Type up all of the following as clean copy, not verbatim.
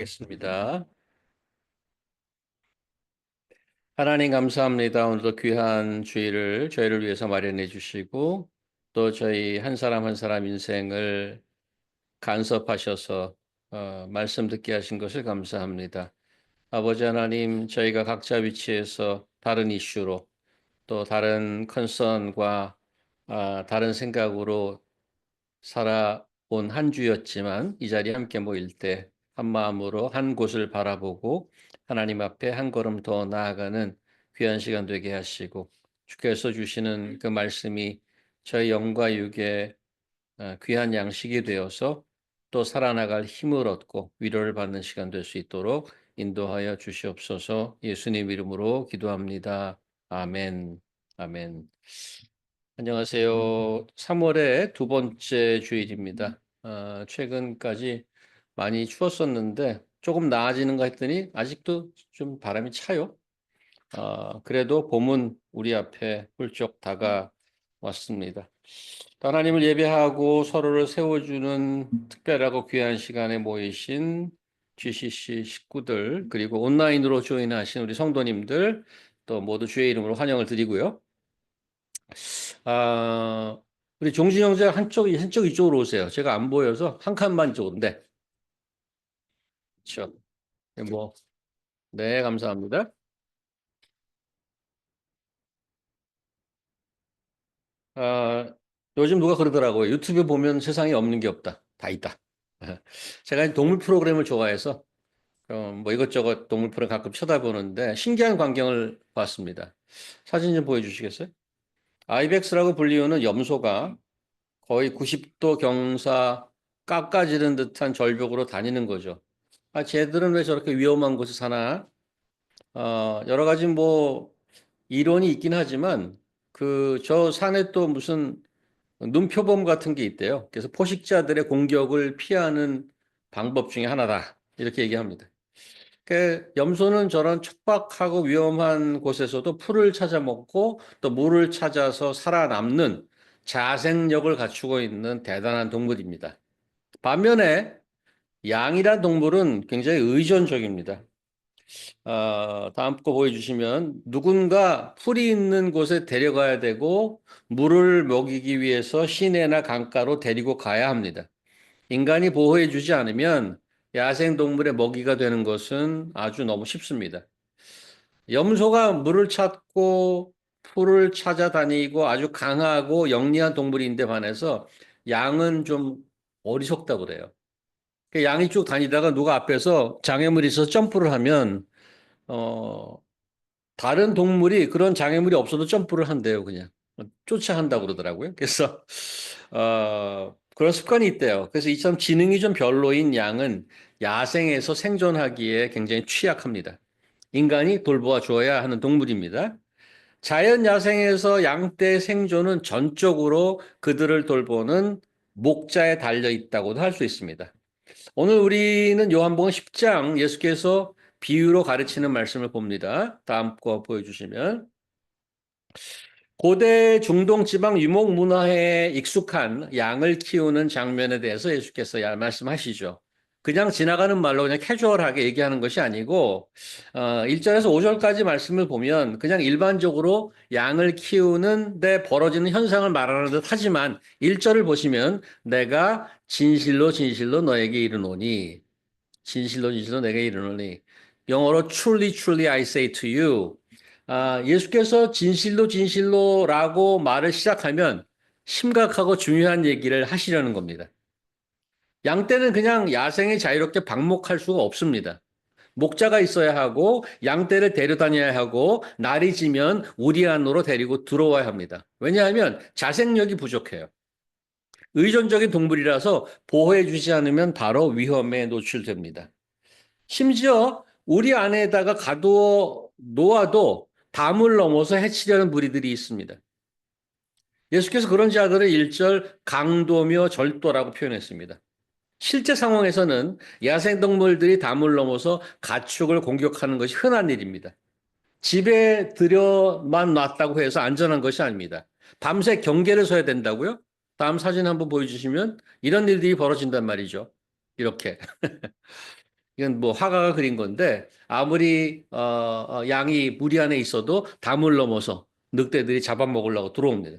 겠습니다. 하나님 감사합니다. 오늘도 귀한 주일을 저희를 위해서 마련해 주시고 또 저희 한 사람 한 사람 인생을 간섭하셔서 말씀 듣게 하신 것을 감사합니다. 아버지 하나님, 저희가 각자 위치에서 다른 이슈로 또 다른 컨선과 다른 생각으로 살아온 한 주였지만 이 자리에 함께 모일 때 한 마음으로 한 곳을 바라보고 하나님 앞에 한 걸음 더 나아가는 귀한 시간 되게 하시고 주께서 주시는 그 말씀이 저희 영과 육의 귀한 양식이 되어서 또 살아나갈 힘을 얻고 위로를 받는 시간 될 수 있도록 인도하여 주시옵소서. 예수님 이름으로 기도합니다. 아멘. 아멘. 안녕하세요. 3월의 두 번째 주일입니다. 최근까지 많이 추웠었는데 조금 나아지는가 했더니 아직도 좀 바람이 차요. 그래도 봄은 우리 앞에 훌쩍 다가왔습니다. 하나님을 예배하고 서로를 세워주는 특별하고 귀한 시간에 모이신 GCC 식구들 그리고 온라인으로 조인하신 우리 성도님들 또 모두 주의 이름으로 환영을 드리고요. 아, 우리 종진 형제 한쪽 이쪽으로 오세요. 제가 안 보여서 한 칸만 이쪽으로. 네. 그렇죠. 네, 네, 감사합니다. 아, 요즘 누가 그러더라고요. 유튜브에 보면 세상에 없는 게 없다. 다 있다. 제가 동물 프로그램을 좋아해서 뭐 이것저것 동물 프로그램 가끔 쳐다보는데 신기한 광경을 봤습니다. 사진 좀 보여주시겠어요? 아이벡스라고 불리우는 염소가 거의 90도 경사 깎아지른 듯한 절벽으로 다니는 거죠. 쟤들은 왜 저렇게 위험한 곳에 사나? 여러 가지 뭐 이론이 있긴 하지만 저 산에 또 무슨 눈표범 같은 게 있대요. 그래서 포식자들의 공격을 피하는 방법 중에 하나다. 이렇게 얘기합니다. 염소는 저런 척박하고 위험한 곳에서도 풀을 찾아 먹고 또 물을 찾아서 살아남는 자생력을 갖추고 있는 대단한 동물입니다. 반면에 양이란 동물은 굉장히 의존적입니다. 다음 거 보여주시면 누군가 풀이 있는 곳에 데려가야 되고 물을 먹이기 위해서 시내나 강가로 데리고 가야 합니다. 인간이 보호해주지 않으면 야생동물의 먹이가 되는 것은 아주 너무 쉽습니다. 염소가 물을 찾고 풀을 찾아다니고 아주 강하고 영리한 동물인데 반해서 양은 좀 어리석다고 그래요. 양이 쭉 다니다가 누가 앞에서 장애물이 있어서 점프를 하면 어, 다른 동물이 그런 장애물이 없어도 점프를 한대요, 그냥. 쫓아간다고 그러더라고요. 그래서, 그런 습관이 있대요. 그래서 이처럼 지능이 좀 별로인 양은 야생에서 생존하기에 굉장히 취약합니다. 인간이 돌보아 주어야 하는 동물입니다. 자연 야생에서 양떼 생존은 전적으로 그들을 돌보는 목자에 달려 있다고도 할 수 있습니다. 오늘 우리는 요한복음 10장 예수께서 비유로 가르치는 말씀을 봅니다. 다음 거 보여주시면 고대 중동 지방 유목 문화에 익숙한 양을 키우는 장면에 대해서 예수께서 말씀하시죠. 그냥 지나가는 말로 그냥 캐주얼하게 얘기하는 것이 아니고 1절에서 5절까지 말씀을 보면 그냥 일반적으로 양을 키우는 데 벌어지는 현상을 말하는 듯 하지만 1절을 보시면 내가 진실로 진실로 너에게 이르노니 진실로 진실로 내게 이르노니 영어로 truly truly I say to you 예수께서 진실로 진실로라고 말을 시작하면 심각하고 중요한 얘기를 하시려는 겁니다. 양떼는 그냥 야생에 자유롭게 방목할 수가 없습니다. 목자가 있어야 하고 양떼를 데려다녀야 하고 날이 지면 우리 안으로 데리고 들어와야 합니다. 왜냐하면 자생력이 부족해요. 의존적인 동물이라서 보호해 주지 않으면 바로 위험에 노출됩니다. 심지어 우리 안에다가 가두어 놓아도 담을 넘어서 해치려는 무리들이 있습니다. 예수께서 그런 자들을 1절 강도며 절도라고 표현했습니다. 실제 상황에서는 야생동물들이 담을 넘어서 가축을 공격하는 것이 흔한 일입니다. 집에 들여만 놨다고 해서 안전한 것이 아닙니다. 밤새 경계를 서야 된다고요? 다음 사진 한번 보여주시면 이런 일들이 벌어진단 말이죠. 이렇게. 이건 뭐 화가가 그린 건데 아무리 양이 무리 안에 있어도 담을 넘어서 늑대들이 잡아먹으려고 들어옵니다.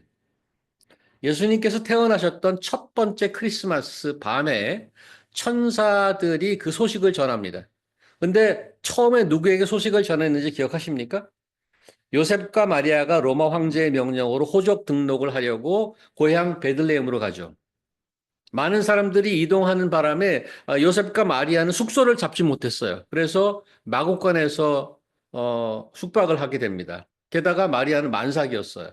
예수님께서 태어나셨던 첫 번째 크리스마스 밤에 천사들이 그 소식을 전합니다. 근데 처음에 누구에게 소식을 전했는지 기억하십니까? 요셉과 마리아가 로마 황제의 명령으로 호적 등록을 하려고 고향 베들레헴으로 가죠. 많은 사람들이 이동하는 바람에 요셉과 마리아는 숙소를 잡지 못했어요. 그래서 마곡간에서 숙박을 하게 됩니다. 게다가 마리아는 만삭이었어요.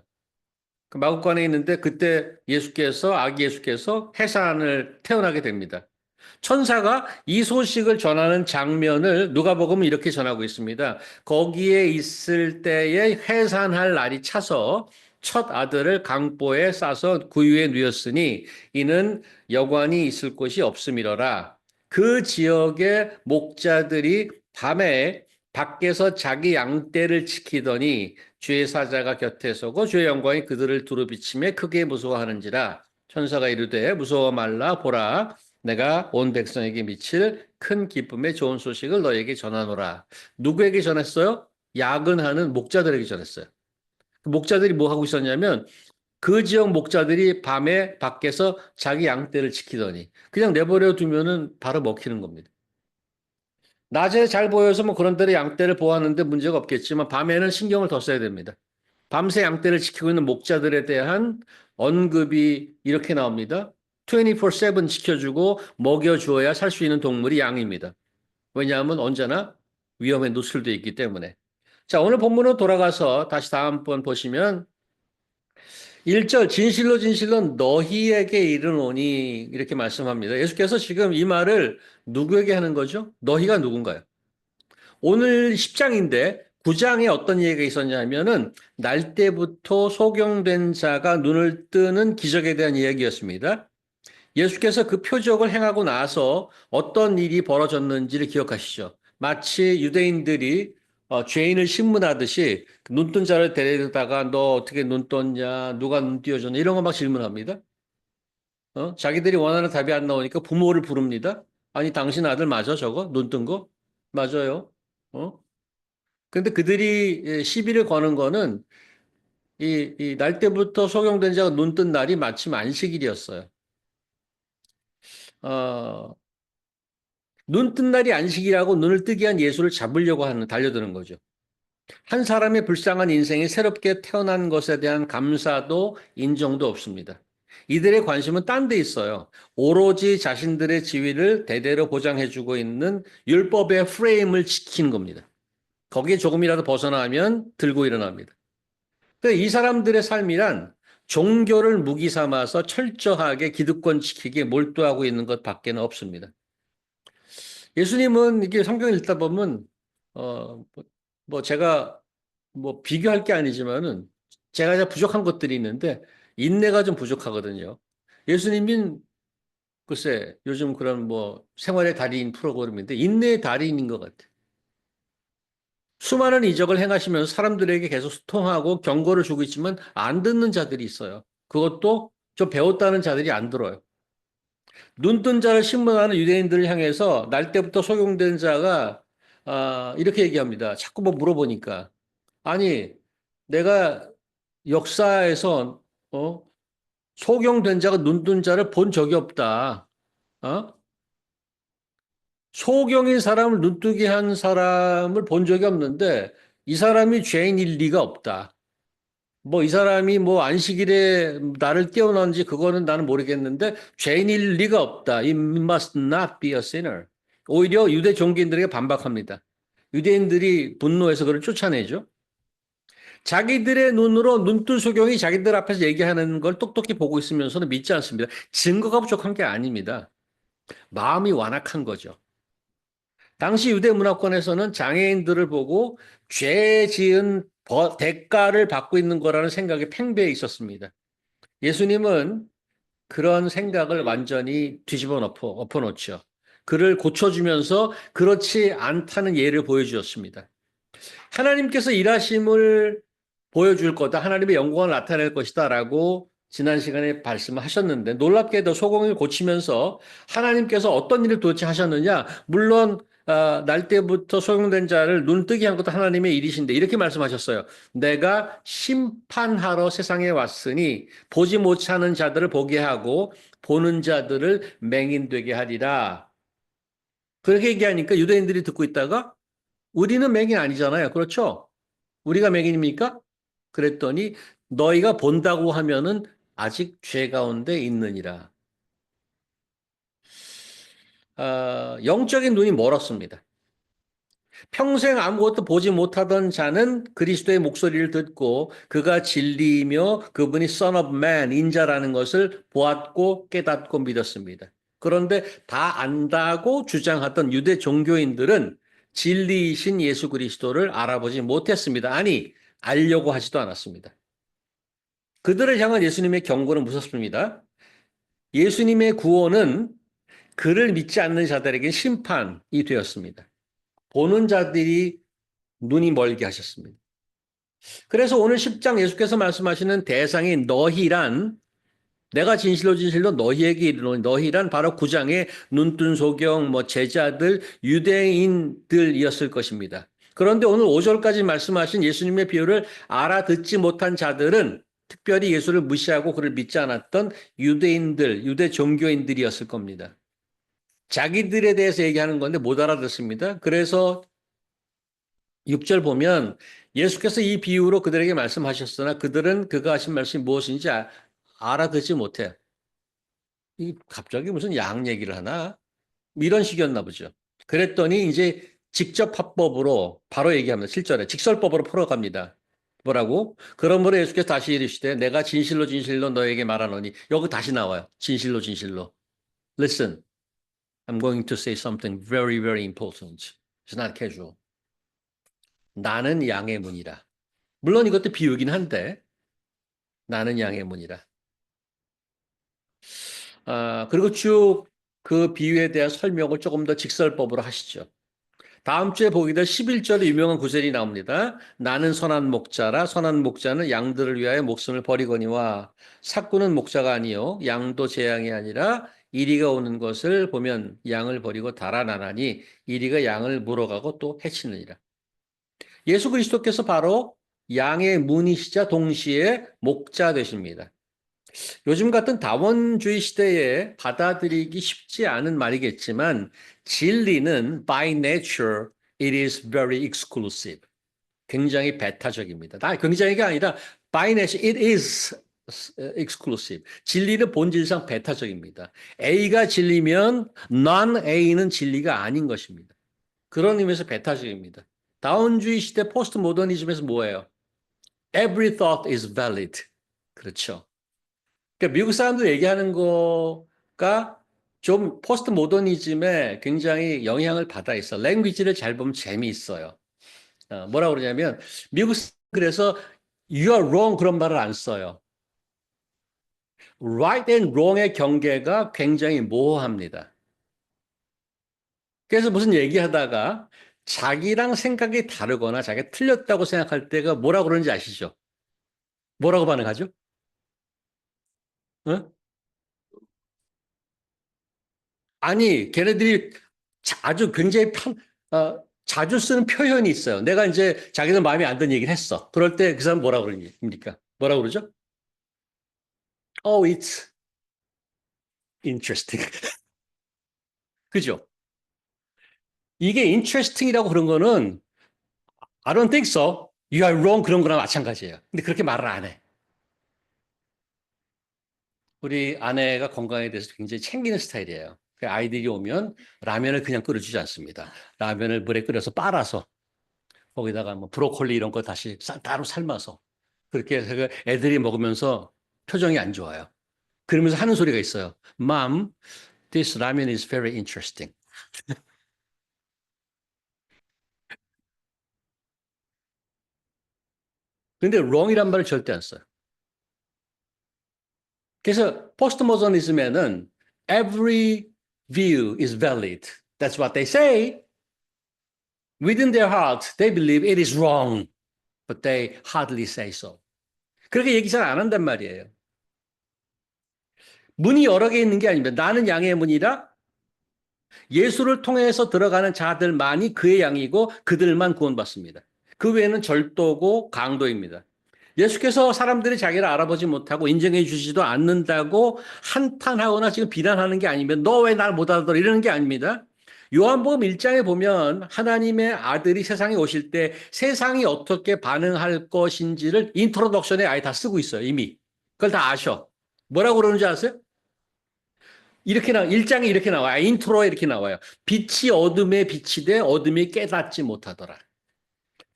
그 마곡간에 있는데 그때 아기 예수께서 해산을 태어나게 됩니다. 천사가 이 소식을 전하는 장면을 누가복음은 이렇게 전하고 있습니다. 거기에 있을 때에 해산할 날이 차서 첫 아들을 강보에 싸서 구유에 누였으니 이는 여관이 있을 곳이 없음이러라. 그 지역의 목자들이 밤에 밖에서 자기 양떼를 지키더니 주의 사자가 곁에 서고 주의 영광이 그들을 두루비치며 크게 무서워하는지라. 천사가 이르되 무서워 말라 보라 내가 온 백성에게 미칠 큰 기쁨의 좋은 소식을 너에게 전하노라. 누구에게 전했어요? 야근하는 목자들에게 전했어요. 그 목자들이 뭐 하고 있었냐면 그 지역 목자들이 밤에 밖에서 자기 양떼를 지키더니 그냥 내버려 두면은 바로 먹히는 겁니다. 낮에 잘 보여서 뭐 그런 데로 양떼를 보호하는데 문제가 없겠지만 밤에는 신경을 더 써야 됩니다. 밤새 양떼를 지키고 있는 목자들에 대한 언급이 이렇게 나옵니다. 24/7 지켜주고 먹여주어야 살 수 있는 동물이 양입니다. 왜냐하면 언제나 위험에 노출되어 있기 때문에. 자, 오늘 본문으로 돌아가서 다시 다음번 보시면 1절 진실로 진실로 너희에게 이르노니 이렇게 말씀합니다. 예수께서 지금 이 말을 누구에게 하는 거죠? 너희가 누군가요? 오늘 10장인데 9장에 어떤 얘기가 있었냐면은 날 때부터 소경된 자가 눈을 뜨는 기적에 대한 이야기였습니다. 예수께서 그 표적을 행하고 나서 어떤 일이 벌어졌는지를 기억하시죠? 마치 유대인들이 죄인을 신문하듯이 눈뜬 자를 데려다가 너 어떻게 눈 떴냐? 누가 눈 띄워줬냐? 이런 거 막 질문합니다. 자기들이 원하는 답이 안 나오니까 부모를 부릅니다. 아니, 당신 아들 맞아, 저거? 눈 뜬 거? 맞아요. 어? 근데 그들이 시비를 거는 거는 이 날 때부터 소경된 자가 눈 뜬 날이 마침 안식일이었어요. 어, 눈 뜬 날이 안식이라고 눈을 뜨게 한 예수를 잡으려고 달려드는 거죠. 한 사람의 불쌍한 인생이 새롭게 태어난 것에 대한 감사도 인정도 없습니다. 이들의 관심은 딴 데 있어요. 오로지 자신들의 지위를 대대로 보장해주고 있는 율법의 프레임을 지키는 겁니다. 거기에 조금이라도 벗어나면 들고 일어납니다. 이 사람들의 삶이란 종교를 무기 삼아서 철저하게 기득권 지키기에 몰두하고 있는 것 밖에는 없습니다. 예수님은 이게 성경을 읽다 보면 뭐 제가 뭐 비교할 게 아니지만은 제가 부족한 것들이 있는데 인내가 좀 부족하거든요. 예수님은 글쎄 요즘 그런 뭐 생활의 달인 프로그램인데 인내의 달인인 것 같아요. 수많은 이적을 행하시면서 사람들에게 계속 소통하고 경고를 주고 있지만 안 듣는 자들이 있어요. 그것도 좀 배웠다는 자들이 안 들어요. 눈뜬 자를 신문하는 유대인들을 향해서 날 때부터 소경된 자가 이렇게 얘기합니다. 자꾸 뭐 물어보니까 아니 내가 역사에서 소경된 자가 눈뜬 자를 본 적이 없다. 어? 소경인 사람을 눈뜨게 한 사람을 본 적이 없는데 이 사람이 죄인일 리가 없다. 뭐 이 사람이 뭐 안식일에 나를 깨어난지 그거는 나는 모르겠는데 죄인일 리가 없다. He must not be a sinner. 오히려 유대 종교인들에게 반박합니다. 유대인들이 분노해서 그를 쫓아내죠. 자기들의 눈으로 눈뜬 소경이 자기들 앞에서 얘기하는 걸 똑똑히 보고 있으면서는 믿지 않습니다. 증거가 부족한 게 아닙니다. 마음이 완악한 거죠. 당시 유대 문화권에서는 장애인들을 보고 죄 지은 대가를 받고 있는 거라는 생각이 팽배해 있었습니다. 예수님은 그런 생각을 완전히 뒤집어 엎어놓죠. 그를 고쳐주면서 그렇지 않다는 예를 보여주었습니다. 하나님께서 일하심을 보여줄 거다. 하나님의 영광을 나타낼 것이다. 라고 지난 시간에 말씀하셨는데 놀랍게도 소경을 고치면서 하나님께서 어떤 일을 도대체 하셨느냐? 물론 날 때부터 소용된 자를 눈뜨게 한 것도 하나님의 일이신데 이렇게 말씀하셨어요. 내가 심판하러 세상에 왔으니 보지 못하는 자들을 보게 하고 보는 자들을 맹인되게 하리라. 그렇게 얘기하니까 유대인들이 듣고 있다가 우리는 맹인 아니잖아요. 그렇죠? 우리가 맹인입니까? 그랬더니 너희가 본다고 하면은 아직 죄 가운데 있느니라. 영적인 눈이 멀었습니다. 평생 아무것도 보지 못하던 자는 그리스도의 목소리를 듣고 그가 진리이며 그분이 Son of Man, 인자라는 것을 보았고 깨닫고 믿었습니다. 그런데 다 안다고 주장하던 유대 종교인들은 진리이신 예수 그리스도를 알아보지 못했습니다. 아니, 알려고 하지도 않았습니다. 그들을 향한 예수님의 경고는 무섭습니다. 예수님의 구원은 그를 믿지 않는 자들에게 심판이 되었습니다. 보는 자들이 눈이 멀게 하셨습니다. 그래서 오늘 10장 예수께서 말씀하시는 대상이 너희란 내가 진실로 진실로 너희에게 이르노니 너희란 바로 9장의 눈뜬 소경 제자들 유대인들이었을 것입니다. 그런데 오늘 5절까지 말씀하신 예수님의 비유를 알아듣지 못한 자들은 특별히 예수를 무시하고 그를 믿지 않았던 유대인들, 유대 종교인들이었을 겁니다. 자기들에 대해서 얘기하는 건데 못 알아듣습니다. 그래서 6절 보면 예수께서 이 비유로 그들에게 말씀하셨으나 그들은 그가 하신 말씀이 무엇인지 알아듣지 못해. 이 갑자기 무슨 양 얘기를 하나? 이런 식이었나 보죠. 그랬더니 이제 직접 화법으로 바로 얘기합니다. 7절에 직설법으로 풀어갑니다. 뭐라고? 그러므로 예수께서 다시 이르시되 내가 진실로 진실로 너에게 말하노니 여기 다시 나와요. 진실로 진실로. Listen, I'm going to say something very, very important. It's not casual. 나는 양의 문이라. 물론 이것도 비유긴 한데 나는 양의 문이라. 그리고 쭉 그 비유에 대한 설명을 조금 더 직설법으로 하시죠. 다음 주에 보게 될 11절에 유명한 구절이 나옵니다. 나는 선한 목자라 선한 목자는 양들을 위하여 목숨을 버리거니와 삭구는 목자가 아니요 양도 제 양이 아니라 이리가 오는 것을 보면 양을 버리고 달아나나니 이리가 양을 물어가고 또 해치느니라. 예수 그리스도께서 바로 양의 문이시자 동시에 목자 되십니다. 요즘 같은 다원주의 시대에 받아들이기 쉽지 않은 말이겠지만 진리는 by nature it is very exclusive. 굉장히 배타적입니다. 굉장히가 아니라 by nature it is exclusive. 진리는 본질상 배타적입니다. A가 진리면 non-A는 진리가 아닌 것입니다. 그런 의미에서 배타적입니다. 다원주의 시대 포스트 모더니즘에서 뭐예요? Every thought is valid. 그렇죠. 그러니까 미국 사람들 얘기하는 거가 좀 포스트 모더니즘에 굉장히 영향을 받아 있어. 랭귀지를 잘 보면 재미있어요. 뭐라 그러냐면 미국 그래서 you are wrong 그런 말을 안 써요. right and wrong의 경계가 굉장히 모호합니다. 그래서 무슨 얘기하다가 자기랑 생각이 다르거나 자기가 틀렸다고 생각할 때가 뭐라고 그러는지 아시죠? 뭐라고 반응하죠? 어? 아니, 걔네들이 아주 굉장히 자주 쓰는 표현이 있어요. 내가 이제 자기들 마음에 안 드는 얘기를 했어. 그럴 때 그 사람 뭐라 그러니까? 뭐라 그러죠? Oh, it's interesting. 그죠? 이게 interesting이라고 그런 거는 I don't think so. You are wrong 그런 거랑 마찬가지예요. 근데 그렇게 말을 안 해. 우리 아내가 건강에 대해서 굉장히 챙기는 스타일이에요. 그 아이들이 오면 라면을 그냥 끓여주지 않습니다. 라면을 물에 끓여서 빨아서 거기다가 뭐 브로콜리 이런 거 다시 따로 삶아서 그렇게 해서 그 애들이 먹으면서 표정이 안 좋아요. 그러면서 하는 소리가 있어요. Mom, this ramen is very interesting. 근데 wrong이란 말을 절대 안 써요. 그래서 포스트 모더니즘에는 every view is valid. That's what they say. Within their heart, they believe it is wrong, but they hardly say so. 그렇게 얘기 잘 안 한단 말이에요. 문이 여러 개 있는 게 아닙니다. 나는 양의 문이라 예수를 통해서 들어가는 자들만이 그의 양이고 그들만 구원받습니다. 그 외에는 절도고 강도입니다. 예수께서 사람들이 자기를 알아보지 못하고 인정해 주시지도 않는다고 한탄하거나 지금 비난하는 게 아니면 너 왜 날 못 알아들어 이러는 게 아닙니다. 요한복음 1장에 보면 하나님의 아들이 세상에 오실 때 세상이 어떻게 반응할 것인지를 인트로덕션에 아예 다 쓰고 있어요, 이미. 그걸 다 아셔. 뭐라고 그러는지 아세요? 이렇게 1장에 이렇게 나와요. 인트로에 이렇게 나와요. 빛이 어둠에 비치되 어둠이 깨닫지 못하더라.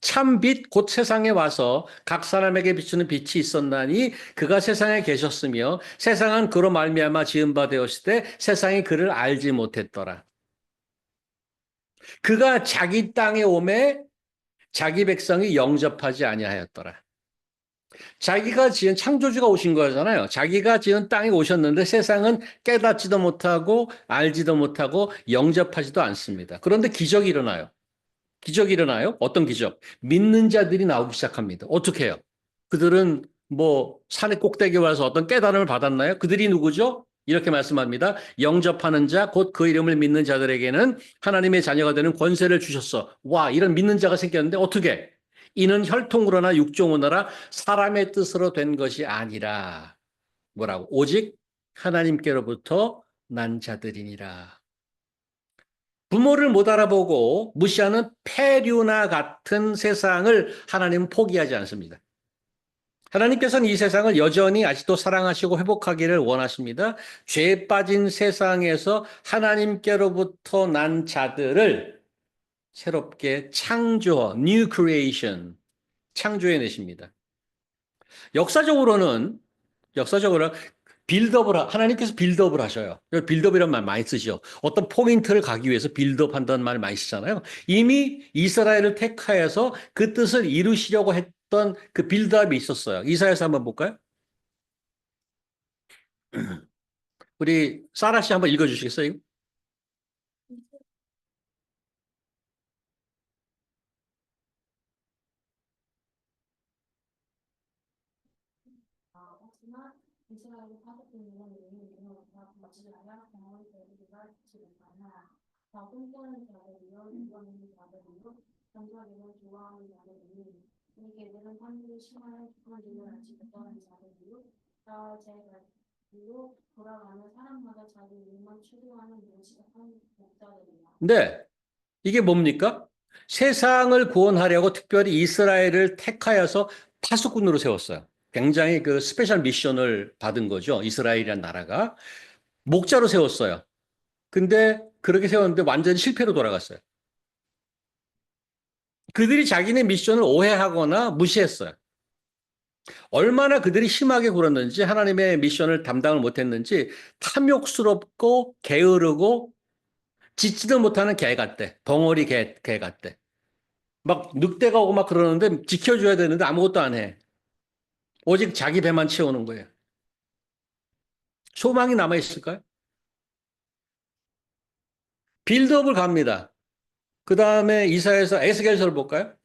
참 빛 곧 세상에 와서 각 사람에게 비추는 빛이 있었나니 그가 세상에 계셨으며 세상은 그로 말미암아 지은 바 되었을 때 세상이 그를 알지 못했더라. 그가 자기 땅에 오매 자기 백성이 영접하지 아니하였더라. 자기가 지은 창조주가 오신 거잖아요. 자기가 지은 땅에 오셨는데 세상은 깨닫지도 못하고 알지도 못하고 영접하지도 않습니다. 그런데 기적이 일어나요. 기적이 일어나요? 어떤 기적? 믿는 자들이 나오기 시작합니다. 어떻게 해요? 그들은 뭐 산의 꼭대기에 와서 어떤 깨달음을 받았나요? 그들이 누구죠? 이렇게 말씀합니다. 영접하는 자, 곧 그 이름을 믿는 자들에게는 하나님의 자녀가 되는 권세를 주셨어. 와, 이런 믿는 자가 생겼는데 어떻게? 이는 혈통으로나 육종으로나 사람의 뜻으로 된 것이 아니라 뭐라고? 오직 하나님께로부터 난 자들이니라. 부모를 못 알아보고 무시하는 폐류나 같은 세상을 하나님은 포기하지 않습니다. 하나님께서는 이 세상을 여전히 아직도 사랑하시고 회복하기를 원하십니다. 죄에 빠진 세상에서 하나님께로부터 난 자들을 새롭게 new creation, 창조해 내십니다. 역사적으로는 역사적으로 하나님께서 빌드업을 하셔요. 빌드업이란 말 많이 쓰죠. 어떤 포인트를 가기 위해서 빌드업 한다는 말 많이 쓰잖아요. 이미 이스라엘을 택하여서 그 뜻을 이루시려고 했던 그 빌드업이 있었어요. 이사야서 한번 볼까요? 우리 사라 씨 한번 읽어주시겠어요? 네. 이게 뭡니까? 세상을 구원하려고 특별히 이스라엘을 택하여서 파수꾼으로 세웠어요. 굉장히 그 스페셜 미션을 받은 거죠. 이스라엘이라는 나라가. 목자로 세웠어요. 근데 그렇게 세웠는데 완전히 실패로 돌아갔어요. 그들이 자기네 미션을 오해하거나 무시했어요. 얼마나 그들이 심하게 굴었는지 하나님의 미션을 담당을 못했는지 탐욕스럽고 게으르고 짖지도 못하는 개 같대. 덩어리 개 같대. 막 늑대가 오고 막 그러는데 지켜줘야 되는데 아무것도 안 해. 오직 자기 배만 채우는 거예요. 소망이 남아있을까요? 빌드업을 갑니다. 그 다음에 이사에서 에스겔서를 볼까요?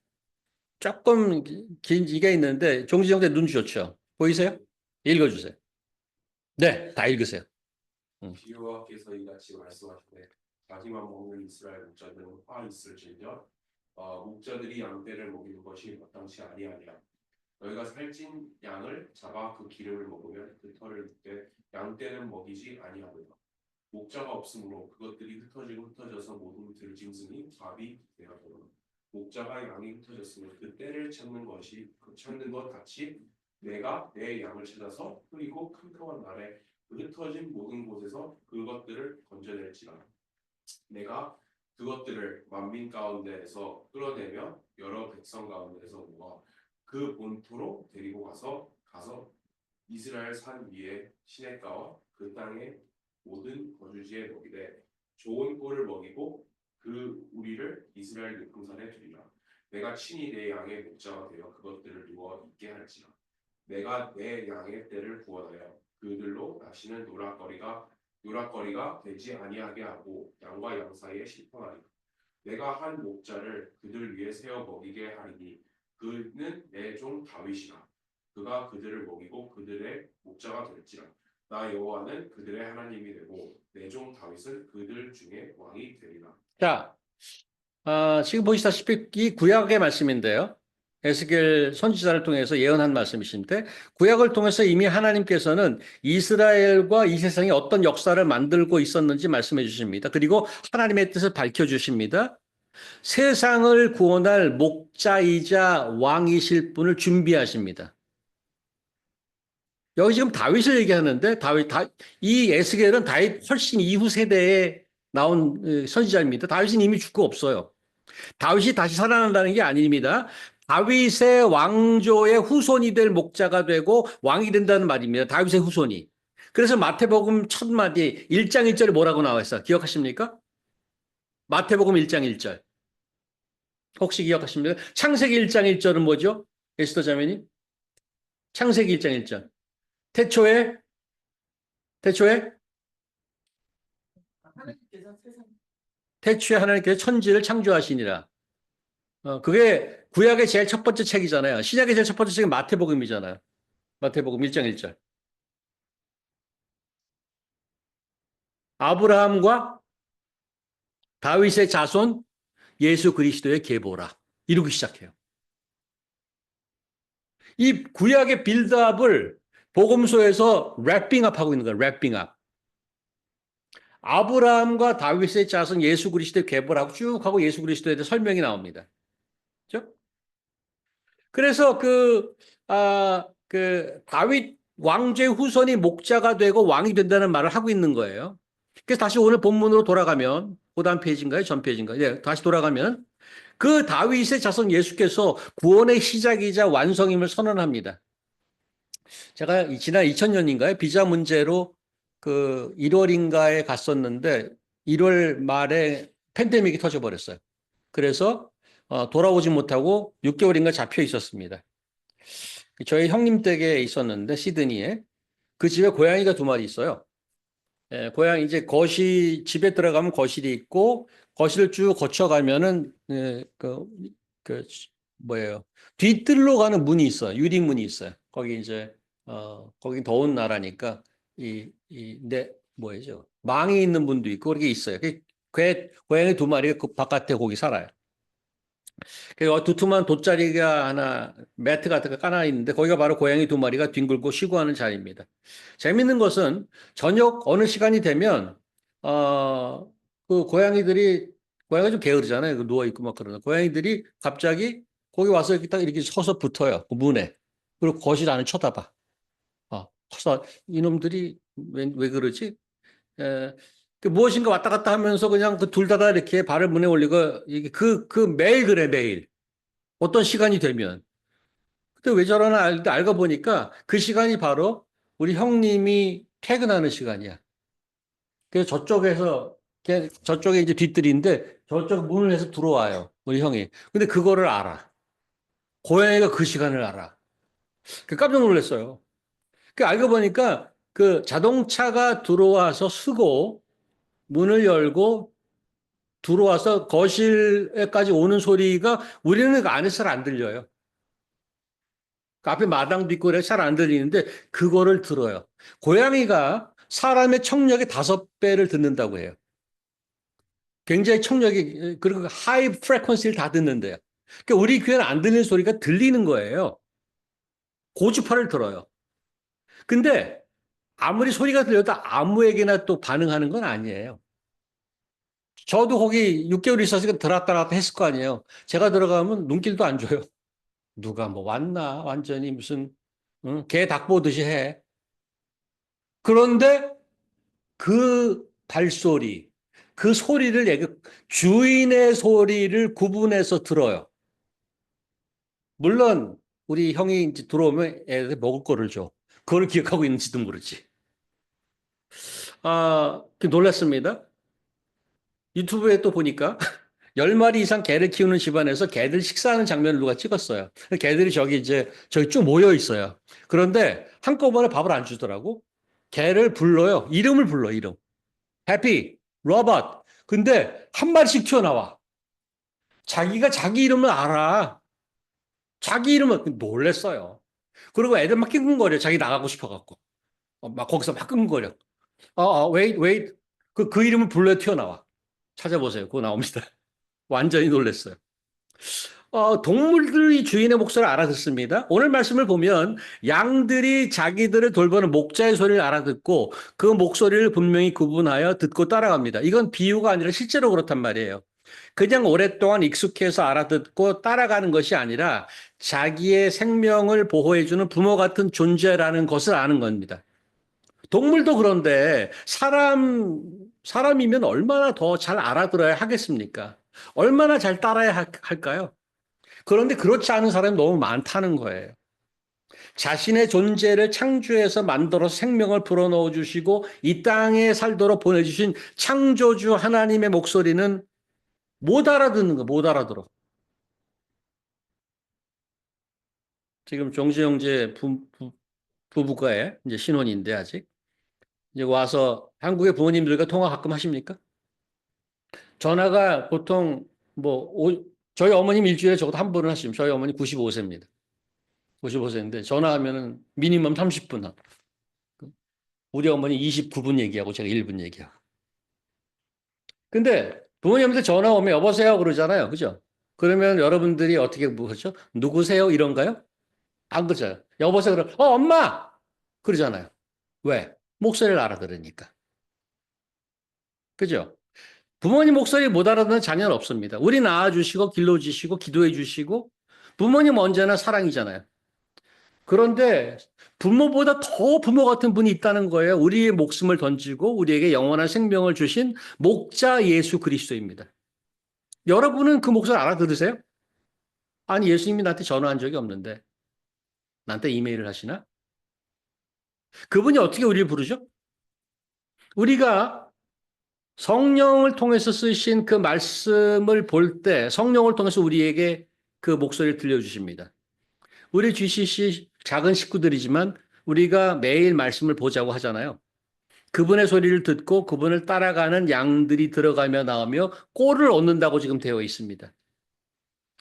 조금 긴 이게 있는데 종지정대 눈 좋죠. 보이세요? 읽어주세요. 네, 다 읽으세요. 음. 여호와께서 이같이 말씀하시되 자기만 먹는 이스라엘 목자들은 화 있을진저 목자들이 양떼를 먹이는 것이 마땅치 아니하냐. 너희가 살찐 양을 잡아 그 기름을 먹으면 그 털을 묻되 양떼는 먹이지 아니하노라. 목자가 없으므로 그것들이 흩어지고 흩어져서 모든 들짐승이 밥이 되었도다. 목자가 양이 흩어졌으면 그 떼를 찾는 것 같이 내가 내 양을 찾아서 그리고 캄캄한 날에 그 흩어진 모든 곳에서 그것들을 건져낼지라. 내가 그것들을 만민 가운데에서 끌어내며 여러 백성 가운데에서 모아 그 본토로 데리고 가서 이스라엘 산 위에 시냇가와 그 땅의 모든 거주지에 먹이되 좋은 꼴을 먹이고 그 우리를 이스라엘 느금산에 두리라. 내가 친히 내 양의 목자가 되어 그것들을 누워 있게 할지라. 내가 내 양의 떼를 구원하여 그들로 다시는 노락거리가 되지 아니하게 하고 양과 양 사이에 심판하리라. 내가 한 목자를 그들 위에 세워 먹이게 하리니 그는 내 종 다윗이라. 그가 그들을 먹이고 그들의 목자가 될지라. 나 여호와는 그들의 하나님이 되고 내 종 다윗은 그들 중에 왕이 되리라. 자, 지금 보시다시피 이 구약의 말씀인데요. 에스겔 선지자를 통해서 예언한 말씀이신데 구약을 통해서 이미 하나님께서는 이스라엘과 이 세상에 어떤 역사를 만들고 있었는지 말씀해 주십니다. 그리고 하나님의 뜻을 밝혀 주십니다. 세상을 구원할 목자이자 왕이실 분을 준비하십니다. 여기 지금 다윗을 얘기하는데 이 에스겔은 다윗 훨씬 이후 세대에 나온 선지자입니다. 다윗은 이미 죽고 없어요. 다윗이 다시 살아난다는 게 아닙니다. 다윗의 왕조의 후손이 될 목자가 되고 왕이 된다는 말입니다. 다윗의 후손이. 그래서 마태복음 첫 마디 1장 1절에 뭐라고 나와 있어요? 기억하십니까? 마태복음 1장 1절. 혹시 기억하십니까? 창세기 1장 1절은 뭐죠? 에스더 자매님? 창세기 1장 1절. 태초에 태초에 하나님께서 세상 태초에 하나님께서 천지를 창조하시니라. 그게 구약의 제일 첫 번째 책이잖아요. 신약의 제일 첫 번째 책은 마태복음이잖아요. 마태복음 1장 1절. 아브라함과 다윗의 자손 예수 그리스도의 계보라. 이루기 시작해요. 이 구약의 빌드업을 복음서에서 랩핑업 하고 있는 거예요. 랩핑업. 아브라함과 다윗의 자손 예수 그리스도의 계보라고 쭉 하고 예수 그리스도에 대해 설명이 나옵니다. 그렇죠? 그래서 다윗 왕조의 후손이 목자가 되고 왕이 된다는 말을 하고 있는 거예요. 그래서 다시 오늘 본문으로 돌아가면, 그 다음 페이지인가요? 전 페이지인가요? 네, 다시 돌아가면, 그 다윗의 자손 예수께서 구원의 시작이자 완성임을 선언합니다. 제가 지난 2000년인가요? 비자 문제로 그 1월인가에 갔었는데, 1월 말에 팬데믹이 터져버렸어요. 그래서 돌아오지 못하고 6개월인가 잡혀 있었습니다. 저희 형님 댁에 있었는데 시드니에 그 집에 고양이가 두 마리 있어요. 예, 고양이 이제 집에 들어가면 거실이 있고 거실을 쭉 거쳐가면은 그 뭐예요? 뒤뜰로 가는 문이 있어요. 유리문이 있어요. 거기 이제 거기 더운 나라니까 이내 뭐죠? 망이 있는 문도 있고 그렇게 있어요. 고양이 두 마리가 그 바깥에 거기 살아요. 그 두툼한 돗자리가 하나, 매트 같은 거 깔아 있는데 거기가 바로 고양이 두 마리가 뒹굴고 쉬고 하는 자리입니다. 재밌는 것은 저녁 어느 시간이 되면 그 고양이가 좀 게으르잖아요. 그 누워 있고 막 그러는 고양이들이 갑자기 거기 와서 이렇게 딱 이렇게 서서 붙어요. 그 문에. 그리고 거실 안을 쳐다봐. 그래서 이놈들이 왜 그러지? 에, 무엇인가 왔다 갔다 하면서 그냥 그 둘 다 이렇게 발을 문에 올리고 이게 매일 그래 매일. 어떤 시간이 되면. 그때 왜 저러나 알고 보니까 그 시간이 바로 우리 형님이 퇴근하는 시간이야. 그래서 저쪽에 이제 뒤뜰인데 저쪽 문을 해서 들어와요. 우리 형이. 근데 그거를 알아. 고양이가 그 시간을 알아. 깜짝 놀랐어요. 알고 보니까 그 자동차가 들어와서 쓰고 문을 열고 들어와서 거실에까지 오는 소리가 우리는 그 안에서 잘 안 들려요. 그 앞에 마당도 있고 그래 잘 안 들리는데 그거를 들어요. 고양이가 사람의 청력의 5배를 듣는다고 해요. 굉장히 청력이 그리고 하이 프레퀀시를 다 듣는데요. 그러니까 우리 귀에는 안 들리는 소리가 들리는 거예요. 고주파를 들어요. 근데 아무리 소리가 들려도 아무에게나 또 반응하는 건 아니에요. 저도 거기 6개월 있었으니까 들었다 놨다 했을 거 아니에요. 제가 들어가면 눈길도 안 줘요. 누가 뭐 왔나? 완전히 무슨 개 닭 보듯이 해. 그런데 그 발소리, 그 소리를 주인의 소리를 구분해서 들어요. 물론 우리 형이 이제 들어오면 애들 먹을 거를 줘. 그걸 기억하고 있는지도 모르지. 놀랐습니다. 유튜브에 또 보니까 10마리 이상 개를 키우는 집안에서 개들 식사하는 장면을 누가 찍었어요. 개들이 저기 쭉 모여 있어요. 그런데 한꺼번에 밥을 안 주더라고. 개를 불러요. 이름을 불러, 이름. 해피, 로봇. 근데 한 마리씩 튀어나와. 자기가 자기 이름을 알아. 자기 이름을 놀랬어요. 그리고 애들 막 낑낑거려. 자기 나가고 싶어갖고. 막 거기서 막 끙거려. wait, wait. 그 이름을 불러야 튀어나와. 찾아보세요. 그거 나옵니다. 완전히 놀랐어요. 동물들이 주인의 목소리를 알아듣습니다. 오늘 말씀을 보면 양들이 자기들을 돌보는 목자의 소리를 알아듣고 그 목소리를 분명히 구분하여 듣고 따라갑니다. 이건 비유가 아니라 실제로 그렇단 말이에요. 그냥 오랫동안 익숙해서 알아듣고 따라가는 것이 아니라 자기의 생명을 보호해주는 부모 같은 존재라는 것을 아는 겁니다. 동물도 그런데 사람이면 얼마나 더 잘 알아들어야 하겠습니까? 얼마나 잘 따라야 할까요? 그런데 그렇지 않은 사람이 너무 많다는 거예요. 자신의 존재를 창조해서 만들어서 생명을 불어넣어 주시고 이 땅에 살도록 보내주신 창조주 하나님의 목소리는 못 알아듣는 거, 못 알아들어. 지금 정지 형제 부부가에 이제 신혼인데 아직 이제 와서 한국의 부모님들과 통화 가끔 하십니까? 전화가 보통 뭐 저희 어머님 일주일에 적어도 한 번은 하시죠. 저희 어머니 95세입니다. 95세인데 전화하면은 미니멈 30분 하고 우리 어머니 29분 얘기하고 제가 1분 얘기하고. 근데 부모님한테 전화 오면 여보세요 그러잖아요. 그죠? 그러면 여러분들이 어떻게 묻죠? 누구세요? 이런가요? 안 그러잖아요. 여보세요 그럼 엄마 그러잖아요. 왜? 목소리를 알아들으니까. 그죠? 부모님 목소리 못 알아듣는 자녀는 없습니다. 우리 낳아주시고 길러주시고 기도해 주시고 부모님 언제나 사랑이잖아요. 그런데 부모보다 더 부모 같은 분이 있다는 거예요. 우리의 목숨을 던지고 우리에게 영원한 생명을 주신 목자 예수 그리스도입니다. 여러분은 그 목소리 알아들으세요? 아니 예수님이 나한테 전화한 적이 없는데 나한테 이메일을 하시나? 그분이 어떻게 우리를 부르죠? 우리가 성령을 통해서 쓰신 그 말씀을 볼 때 성령을 통해서 우리에게 그 목소리를 들려주십니다. 우리 GCC 작은 식구들이지만 우리가 매일 말씀을 보자고 하잖아요. 그분의 소리를 듣고 그분을 따라가는 양들이 들어가며 나오며 꼴을 얻는다고 지금 되어 있습니다.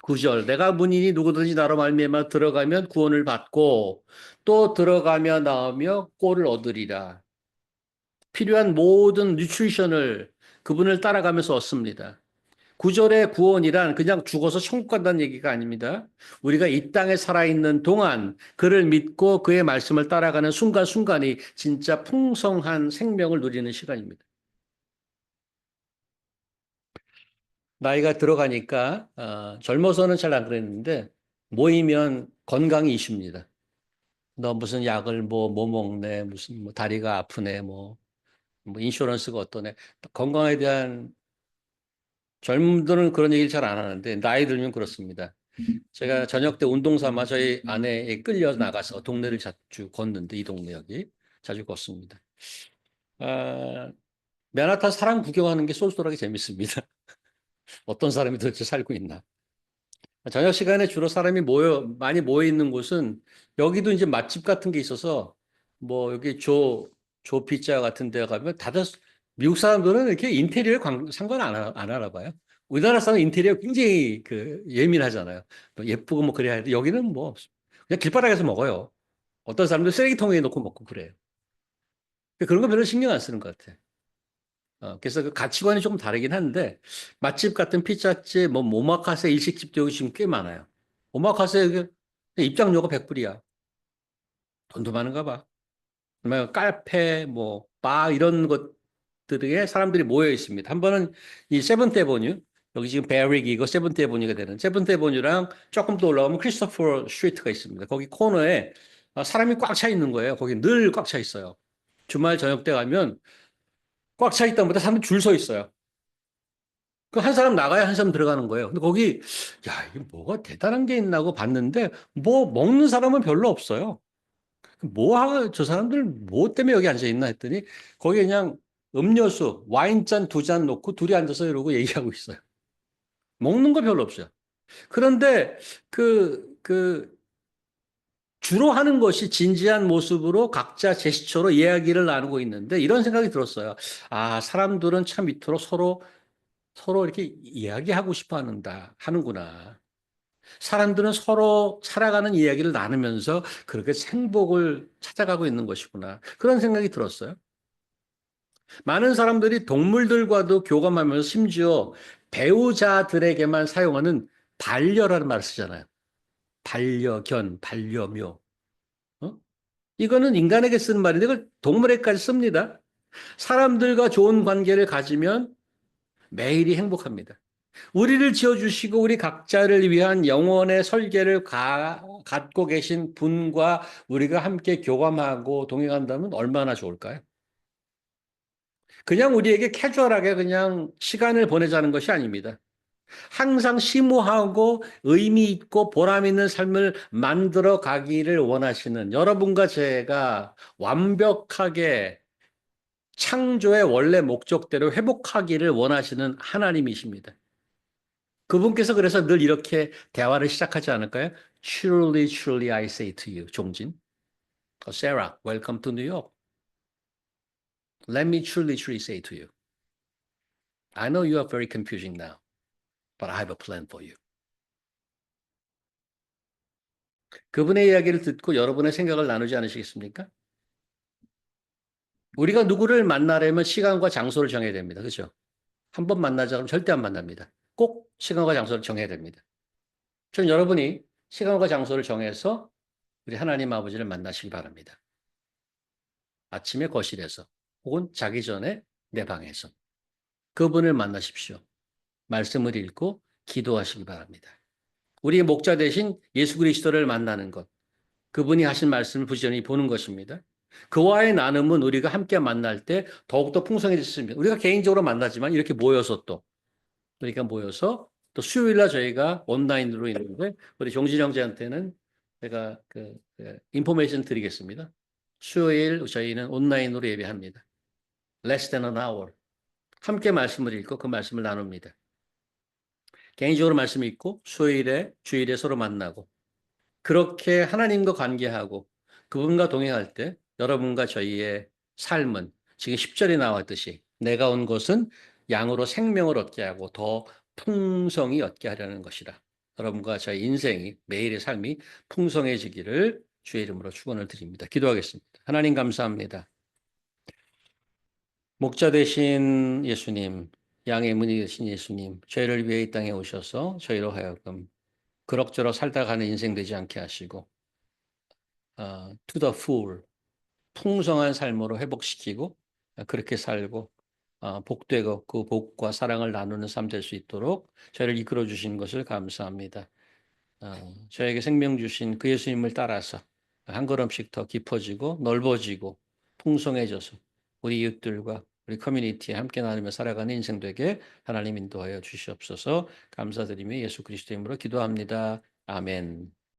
9절 내가 문이니 누구든지 나로 말미암아 들어가면 구원을 받고 또 들어가며 나오며 꼴을 얻으리라. 필요한 모든 뉴트리션을 그분을 따라가면서 얻습니다. 구절의 구원이란 그냥 죽어서 천국 간다는 얘기가 아닙니다. 우리가 이 땅에 살아있는 동안 그를 믿고 그의 말씀을 따라가는 순간순간이 진짜 풍성한 생명을 누리는 시간입니다. 나이가 들어가니까 젊어서는 잘 안 그랬는데 모이면 건강이 이슈입니다. 너 무슨 약을 뭐 먹네, 무슨 뭐 다리가 아프네, 뭐 인슈런스가 어떠네. 건강에 대한 젊은들은 그런 얘기를 잘 안 하는데 나이 들면 그렇습니다. 제가 저녁 때 운동 삼아 저희 아내에 끌려 나가서 동네를 자주 걷는데 이 동네 여기 자주 걷습니다. 아, 맨하탄 사람 구경하는 게 쏠쏠하게 재밌습니다. 어떤 사람이 도대체 살고 있나. 저녁 시간에 주로 사람이 많이 모여 있는 곳은 여기도 이제 맛집 같은 게 있어서 뭐 여기 조 피자 같은 데 가면 다들 미국 사람들은 이렇게 인테리어에 상관 안 알아봐요. 우리나라 사람은 인테리어 굉장히 그 예민하잖아요. 또 예쁘고 뭐 그래야 돼. 여기는 뭐 그냥 길바닥에서 먹어요. 어떤 사람들 쓰레기통에 놓고 먹고 그래요. 그런 거 별로 신경 안 쓰는 것 같아. 그래서 그 가치관이 조금 다르긴 한데 맛집 같은 피자집, 뭐 오마카세 일식집도 여기 지금 꽤 많아요. 오마카세 입장료가 100불이야. 돈도 많은가 봐. 그다음에 카페, 뭐 바 이런 것들에 사람들이 모여 있습니다. 한 번은 이 세븐th 애버뉴 여기 지금 베릭이고 세븐th 애버뉴가 되는 세븐th 애버뉴랑 조금 더 올라가면 크리스토퍼 스트리트가 있습니다. 거기 코너에 사람이 꽉 차 있는 거예요. 거기 늘 꽉 차 있어요. 주말 저녁 때 가면 꽉 차 있다보다 사람들 줄 서 있어요. 그 한 사람 나가야 한 사람 들어가는 거예요. 근데 거기 야 이게 뭐가 대단한 게 있나고 봤는데 뭐 먹는 사람은 별로 없어요. 저 사람들 뭐 때문에 여기 앉아 있나 했더니 거기 그냥 음료수 와인잔 2잔 놓고 둘이 앉아서 이러고 얘기하고 있어요. 먹는 거 별로 없어요. 그런데 그 주로 하는 것이 진지한 모습으로 각자 제스처로 이야기를 나누고 있는데 이런 생각이 들었어요. 아, 사람들은 참 이토록 서로 이렇게 이야기하고 싶어 하는구나. 사람들은 서로 살아가는 이야기를 나누면서 그렇게 행복을 찾아가고 있는 것이구나. 그런 생각이 들었어요. 많은 사람들이 동물들과도 교감하면서 심지어 배우자들에게만 사용하는 반려라는 말을 쓰잖아요. 반려견, 반려묘. 어? 이거는 인간에게 쓰는 말인데 이걸 동물에게까지 씁니다. 사람들과 좋은 관계를 가지면 매일이 행복합니다. 우리를 지어주시고 우리 각자를 위한 영혼의 설계를 갖고 계신 분과 우리가 함께 교감하고 동행한다면 얼마나 좋을까요? 그냥 우리에게 캐주얼하게 그냥 시간을 보내자는 것이 아닙니다. 항상 심오하고 의미 있고 보람 있는 삶을 만들어 가기를 원하시는 여러분과 제가 완벽하게 창조의 원래 목적대로 회복하기를 원하시는 하나님이십니다. 그분께서 그래서 늘 이렇게 대화를 시작하지 않을까요? Truly, truly I say to you. 종진. Sarah, welcome to New York. Let me truly, truly say to you. I know you are very confusing now, but I have a plan for you. 그분의 이야기를 듣고 여러분의 생각을 나누지 않으시겠습니까? 우리가 누구를 만나려면 시간과 장소를 정해야 됩니다. 그렇죠? 한 번 만나자 그러면 절대 안 만납니다. 꼭 시간과 장소를 정해야 됩니다. 저는 여러분이 시간과 장소를 정해서 우리 하나님 아버지를 만나시기 바랍니다. 아침에 거실에서 혹은 자기 전에 내 방에서 그분을 만나십시오. 말씀을 읽고 기도하시기 바랍니다. 우리의 목자 대신 예수 그리스도를 만나는 것, 그분이 하신 말씀을 부지런히 보는 것입니다. 그와의 나눔은 우리가 함께 만날 때 더욱더 풍성해졌습니다. 우리가 개인적으로 만나지만 이렇게 모여서 또 우리가 모여서 또 수요일날 저희가 온라인으로 있는데 우리 종진 형제한테는 제가 인포메이션 드리겠습니다. 수요일 저희는 온라인으로 예배합니다. Less than an hour. 함께 말씀을 읽고 그 말씀을 나눕니다. 개인적으로 말씀 읽고 수요일에 주일에 서로 만나고 그렇게 하나님과 관계하고 그분과 동행할 때 여러분과 저희의 삶은 지금 10절에 나왔듯이 내가 온 것은 양으로 생명을 얻게 하고 더 풍성히 얻게 하려는 것이라. 여러분과 저희 인생이 매일의 삶이 풍성해지기를 주의 이름으로 축원을 드립니다. 기도하겠습니다. 하나님 감사합니다. 목자 되신 예수님, 양의 문이 되신 예수님, 저희를 위해 이 땅에 오셔서 저희로 하여금 그럭저럭 살다 가는 인생 되지 않게 하시고 to the full, 풍성한 삶으로 회복시키고 그렇게 살고 복되고 그 복과 사랑을 나누는 삶 될 수 있도록 저희를 이끌어 주신 것을 감사합니다. 저에게 생명 주신 그 예수님을 따라서 한 걸음씩 더 깊어지고 넓어지고 풍성해져서 우리 이웃들과 우리 커뮤니티에 함께 나누며 살아가는 인생 되게 하나님 인도하여 주시옵소서. 감사드리며 예수 그리스도 이름으로 기도합니다. 아멘.